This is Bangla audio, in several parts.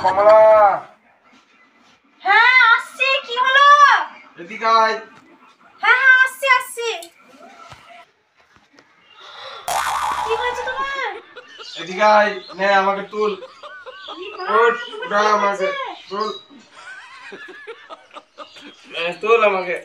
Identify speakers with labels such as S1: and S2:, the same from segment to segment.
S1: কমলা।
S2: হ্যাঁ আসছি, কি হলো?
S1: এদিকে আয়।
S2: হ্যাঁ হ্যাঁ আসছি আসছি। কি হয়েছে তোমার?
S1: এদিকে আয়, নে আমাকে তুল। উঠা আমাকে তুল, তুল আমাকে।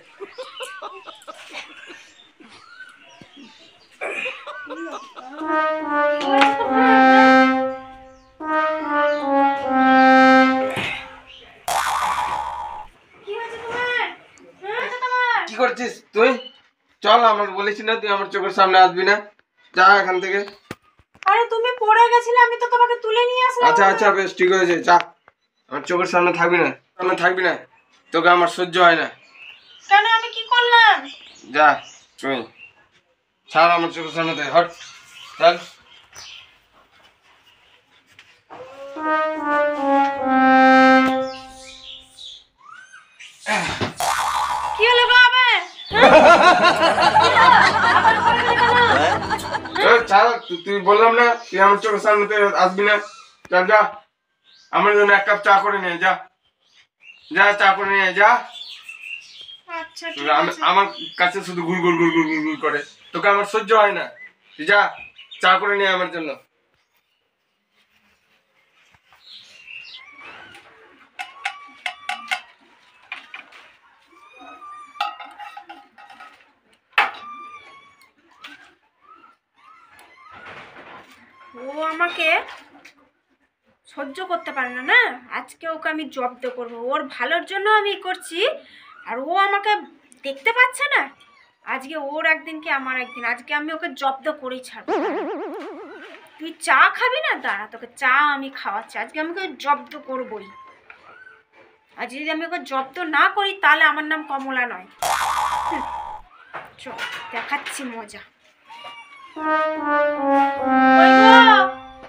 S1: কি করছিস তুই? চল, আমার বলেছি না তুই আমার চোখের সামনে আসবি না, যা এখান থেকে।
S2: আরে তুমি পড়ে গেছিলে, আমি তো তোমাকে তুলে নিয়ে আসলাম।
S1: আচ্ছা আচ্ছা বেশ ঠিক হয়েছে, যা আমার চোখের সামনে থাকবি না, সামনে থাকবি না, তোকে আমার সহ্য হয় না।
S2: কেন, আমি কি করলাম?
S1: যা তুই, ছাড় আমার চোখের সামনে থেকে, হট, চল।
S2: কি হলো গো আবার?
S1: ছাড়, তুই বললাম না তুই আমার চোখের সামনে থেকে আসবি না, চল যা। আমার জন্য এক কাপ চা করে নিয়ে যা, যা চা করে নিয়ে যা।
S2: আচ্ছা ঠিক আছে।
S1: আমার কাছে শুধু ঘুর ঘুর ঘুর ঘুর ঘুর ঘুর করে, তোকে আমার সহ্য হয় না, তুই যা চা করে নিয়ে আমার জন্য।
S2: ও আমাকে সহ্য করতে পারে না, না আজকে ওকে আমি জব্দ করবো, ওর ভালোর জন্য আমি করছি। আর ও আমাকে দেখতে পাচ্ছে না, আজকে ওর একদিন কি আমার একদিন, আজকে আমি ওকে জব্দ করেই ছাড়বো। তুই চা খাবি না, দাঁড়া তোকে চা আমি খাওয়াচ্ছি, আজকে আমি ওকে জব্দ করবই। আর যদি আমি ওকে জব্দ না করি তাহলে আমার নাম কমলা নয়। চল দেখাচ্ছি মজা।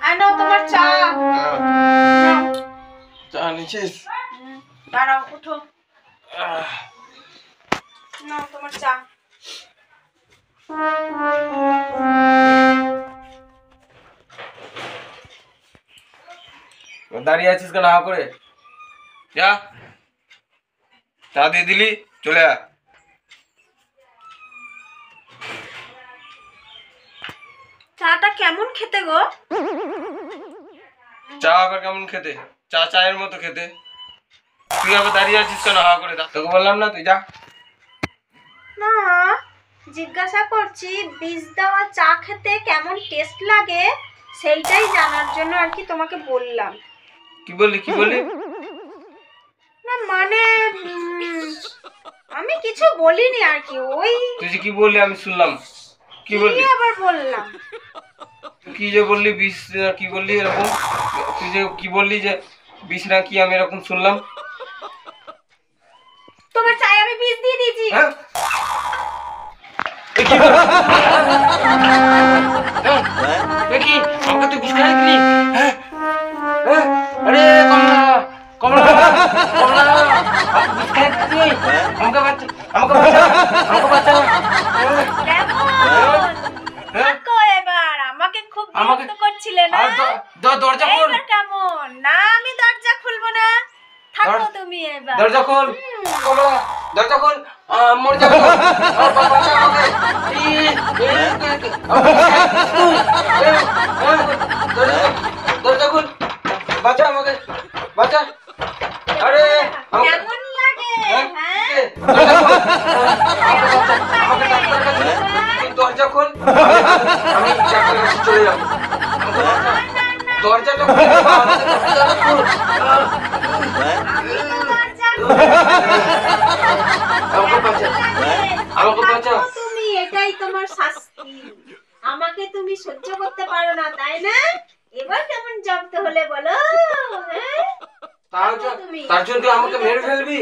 S2: আনো তোমার চা।
S1: চা নিছিস?
S2: দাঁড়াও, উঠো, নাও তোমার চা।
S1: দাঁড়িয়ে আছিস কেন হা করে? যা, চা দিয়ে দিলি, চলে আয়।
S2: চাটা কেমন খেতে গো?
S1: চা আবার কেমন খেতে? চা চায়ের মতো খেতে। তুই আবার দাঁড়িয়ে আছিস কেন হা করে? তোকে বললাম না তুই যা।
S2: না, জিজ্ঞাসা করছি বীজ দেওয়া চা খেতে কেমন টেস্ট লাগে, সেইটাই জানার জন্য আর কি তোমাকে বললাম।
S1: কি বললি কি বললি?
S2: না মানে আমি কিছু বলিনি আর কি, ওই
S1: তুই যে কি বললি আমি শুনলাম, কি বললি?
S2: আবার বললাম।
S1: কি যে বললি বিষ কি বললি এরকম? তুই যে কি বললি যে বিষ না কি, আমি এরকম শুনলাম।
S2: তোমার চায়ে আমি বীজ দিয়ে দিয়েছি।
S1: হ্যাঁ? কি আমাকে তুই বিষ খাই দিলি? হ্যাঁ? হ্যাঁ? আরে কমলা কমলা কমলা, বিষ খাই দিলি? আমাকে বাঁচা, আমাকে বাঁচা, আমাকে বাঁচা।
S2: থাকো এবার, আমাকে খুব বিরক্ত করছিলে না?
S1: দরজা খোল।
S2: এবার কেমন? না আমি দরজা খুলবো না, থাকো তুমি এবার।
S1: দরজা খোল কমলা, দরজা খোল, মর যাবো, বাঁচা আমাকে। দরজা খোল, বাঁচা আমাকে, বাঁচা। আরে
S2: কেমন লাগে? হ্যাঁ
S1: দরজা খোল, আমি ডাক্তারের কাছে চলে যাবো। দরজাটা
S2: তুমি, এটাই তোমার শাস্তি। আমাকে তুমি সহ্য করতে পারো না তাই না? এবার কেমন জব্দ হলে বলো?
S1: তার জন্য তুই আমাকে মেরে ফেলবি?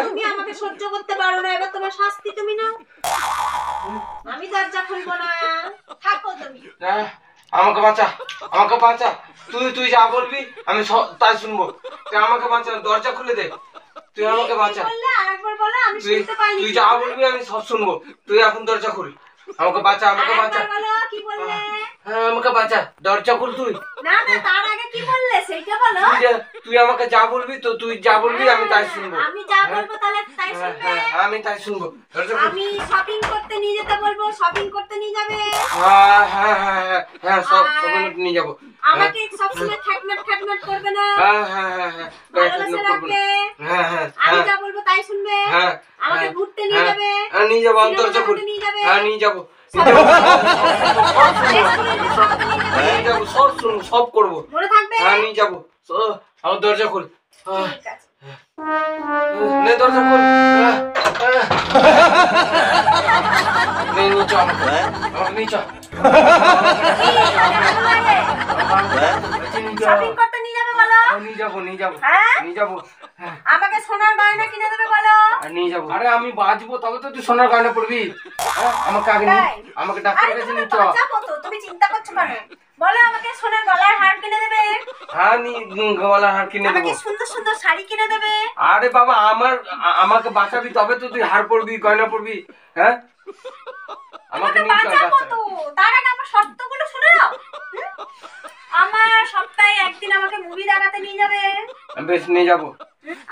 S2: তুমি আমাকে সহ্য করতে পারো না, এবার তোমার শাস্তি তুমি নাও। আমি দরজা খুলবো না, থাকো তুমি।
S1: আমাকে বাঁচা, আমাকে বাঁচা। তুই যা বলবি আমি তাই শুনবো। তুই আমাকে বাঁচা, দরজা খুলে দে, তুই আমাকে বাঁচা।
S2: আরেকবার বলো, আমি শুনতে পাইনি।
S1: তুই যা বলবি আমি সব শুনবো, তুই এখন দরজা খুল। আমাকে বাঁচা, আমাকে বাঁচা।
S2: আরেকবার বলো কি বললে?
S1: হ্যাঁ, আমাকে বাঁচা, দরজা খুল তুই।
S2: না না, তার আগে কি বললে সেইটা বলো।
S1: তুই আমাকে যা বলবি, তো তুই যা বলবি আমি তাই শুনবো।
S2: আমি যা বলবো তাহলে তাই শুনবে।
S1: আমি তাই শুনবো। দরজা খুল।
S2: আমি শপিং করতে নিয়ে যেতে বলবো, শপিং করতে নিয়ে যাবে।
S1: হ্যাঁ হ্যাঁ হ্যাঁ হ্যাঁ হ্যাঁ, সব নিয়ে যাবো।
S2: আমাকে সবসময় খ্যাটম্যাট করবে না,
S1: হ্যাঁ হ্যাঁ হ্যাঁ হ্যাঁ,
S2: ভালোবাসা রাখবে।
S1: হ্যাঁ হ্যাঁ
S2: আমি
S1: হ্যাঁ
S2: যা বলবো তাই শুনবে।
S1: হ্যাঁ,
S2: আমাকে ঘুরতে নিয়ে যাবে,
S1: হ্যাঁ নিয়ে যাবো।
S2: সিনেমা
S1: দরজা খুল।
S2: দেখাতে নিয়ে যাবে,
S1: হ্যাঁ নিয়ে যাবো,
S2: রেস্টুরেন্টে খাওয়াতে নিয়ে যাবে।
S1: নিয়ে যাবো, সব শুনবো, সব করবো।
S2: মনে থাকবে?
S1: হ্যাঁ নিয়ে যাবো। আমার দরজা খুল।
S2: ঠিক আছে।
S1: নে দরজা খুল। নে নিয়ে চল আমাকে, আমাকে নিয়ে চল।
S2: শপিং করতে নিয়ে যাবে বলো।
S1: নিয়ে যাবো, নিয়ে যাবো,
S2: হ্যাঁ?
S1: নিয়ে যাবো। হ্যাঁ,
S2: আমাকে সোনার গয়না কিনে দেবে বলো।
S1: আর নিয়ে যাবো। আরে আমি বাঁচবো তবে তো তুই সোনার গয়না পড়বি। হ্যাঁ, আমাকে আগে
S2: তাই?
S1: আমাকে
S2: আরে
S1: ডাক্তারের কাছে
S2: তুমি
S1: নিয়ে চল।
S2: বাঁচাবো তো, তুমি চিন্তা করছো কেন? বলো আমাকে সোনার গলার হার কিনে দেবে,
S1: হ্যাঁ গলার হার কিনে
S2: আমাকে
S1: দেবো।
S2: সুন্দর সুন্দর শাড়ি কিনে দেবে।
S1: আরে বাবা, আমাকে বাঁচাবি তবে তো তুই হার পড়বি, গয়না পড়বি। হ্যাঁ, আমাকে
S2: তোমাকে
S1: নিয়ে চল
S2: বাঁচাবো
S1: ডাক্তার।
S2: তো, তার আগে আমার শর্তগুলো শুনে নাও। হুম? আমার সপ্তাহে একদিন আমাকে মুভি দেখাতে নিয়ে যাবে।
S1: বেশ নিয়ে যাবো।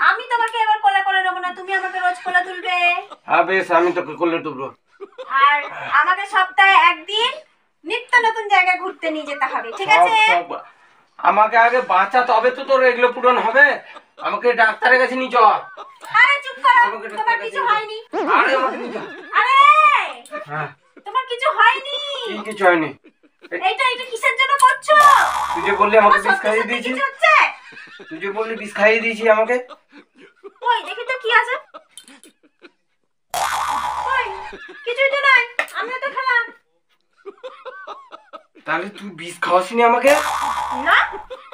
S2: আমি তোমাকে এবার কোলে করে নেবো না, তুমি আমাকে রোজ কোলে তুলবে।
S1: হ্যাঁ বেশ, আমি তোকে করলে তুলবো।
S2: আর আমাকে সপ্তাহে একদিন নিত্য নতুন জায়গায় ঘুরতে নিয়ে যেতে হবে, ঠিক আছে?
S1: আমাকে আগে বাঁচা তবে তো তোর এগুলো পূরণ হবে। আমাকে ডাক্তারের কাছে নিয়ে চল।
S2: আরে চুপ করো,
S1: আমাকে
S2: তোমার
S1: ডাক্তারের
S2: কিছু
S1: কাছে
S2: হয়নি।
S1: আরে আমাকে নিয়ে চল।
S2: আরে
S1: হ্যাঁ,
S2: তোমার কিছু হয়নি।
S1: কি কিছু হয়নি।
S2: এইটা কিসের জন্য করছো?
S1: তুই যে বললি আমাকে
S2: আমার
S1: বিষ
S2: সত্যি
S1: খাইয়ে
S2: সত্যি
S1: দিয়েছি,
S2: কিছু হচ্ছে?
S1: তুই যে বললি বিষ খাইয়ে দিয়েছি আমাকে।
S2: ওই দেখি তো কি আছে। ওই কিছুই তো নাই, আমিও তো খেলাম।
S1: তাহলে তুই বিষ খাওয়াসনি আমাকে?
S2: না,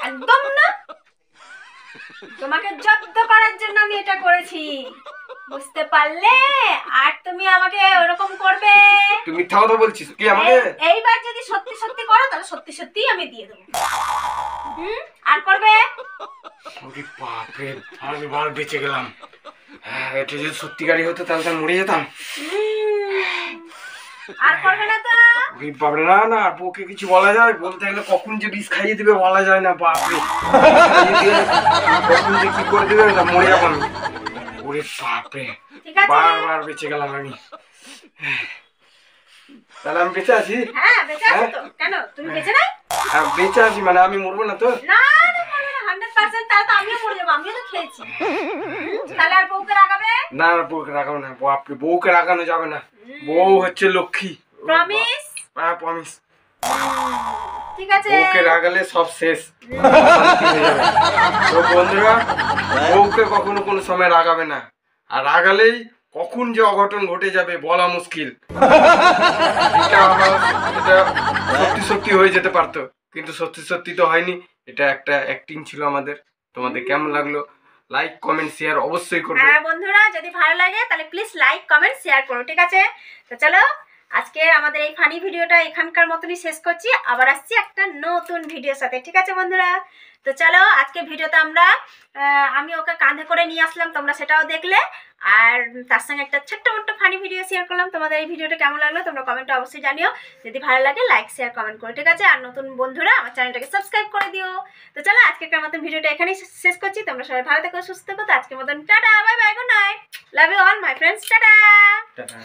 S2: একদম না। তোমাকে জব্দ করার জন্য আমি এটা করেছি, বুঝতে পারলে? আর তুমি আমাকে ওরকম করবে।
S1: তুই মিথ্যা কথা বলছিস কি আমাকে?
S2: এইবার যদি সত্যি সত্যি করো তাহলে সত্যি সত্যি আমি দিয়ে দেবো। আর করবে?
S1: ওরে বাপ রে, আমি ভালো বেঁচে গেলাম। হ্যাঁ, এটা যদি সত্যিকারই হতো তাহলে তো মরে যেতাম।
S2: আর করবে না তো?
S1: ওরে বাপ রে, না না, বউকে কিছু বলা যায়? বলতে গেলে কখন যে বিষ খাইয়ে দিবে বলা যায় না। বাপ রে, কখন যে কি করে দিবে না, মরে যাবো আমি। ওরে বাপ রে,
S2: ঠিক আছে।
S1: বারবার বেঁচে গেলাম আমি। তাহলে আমি বেঁচে আছি?
S2: হ্যাঁ বেঁচে আছো তো। কেন তুমি বেঁচে নাই?
S1: বেঁচে আছি মানে আমি মরবো না তো?
S2: না না, মরবে না 100%। তাহলে তো আমিও মরে যাবো, আমিও তো খেয়েছি। তাহলে আর বউকে রাগাবে?
S1: না, বউকে রাখাবো না। বাপরে, বউকে রাখানো যাবে না। বউ হচ্ছে লক্ষ্মী।
S2: প্রমিস?
S1: হ্যাঁ প্রমিস।
S2: ঠিক আছে।
S1: বউকে রাগালে সব শেষ, শান্তি হয়ে যাবে। তো বন্ধুরা, বউকে কখনো কোনো সময় রাগাবে না। আর রাগালেই কখন যে অঘটন ঘটে যাবে বলা মুশকিল। এটা সত্যি সত্যি হয়ে যেতে পারতো, কিন্তু সত্যি সত্যি তো হয়নি। এটা একটা অ্যাক্টিং ছিল আমাদের। তোমাদের কেমন লাগলো? লাইক কমেন্ট শেয়ার অবশ্যই করবে।
S2: হ্যাঁ বন্ধুরা, যদি ভালো লাগে তাহলে প্লিজ লাইক কমেন্ট শেয়ার করো, ঠিক আছে? তো চলো, আজকে আমাদের এই ফানি ভিডিওটা এখানকার মতনই শেষ করছি। আবার আসছি একটা নতুন ভিডিওর সাথে, ঠিক আছে বন্ধুরা? তো চলো, আজকে ভিডিওতে আমি ওকে কাঁধে করে নিয়ে আসলাম, তোমরা সেটাও দেখলে। আর তার সঙ্গে একটা ছোট্ট মোট্ট ফানি ভিডিও শেয়ার করলাম। তোমাদের এই ভিডিওটা কেমন লাগলো তোমরা কমেন্টে অবশ্যই জানিও। যদি ভালো লাগে লাইক শেয়ার কমেন্ট করো, ঠিক আছে? আর নতুন বন্ধুরা আমার চ্যানেলটাকে সাবস্ক্রাইব করে দিও। তো চলো, আজকের মতন ভিডিওটা এখানেই শেষ করছি। তোমরা সবাই ভালো থেকো, সুস্থ থেকো। তো আজকের মতন tata, bye bye, good night, love you all my friends, tata.
S1: Tata.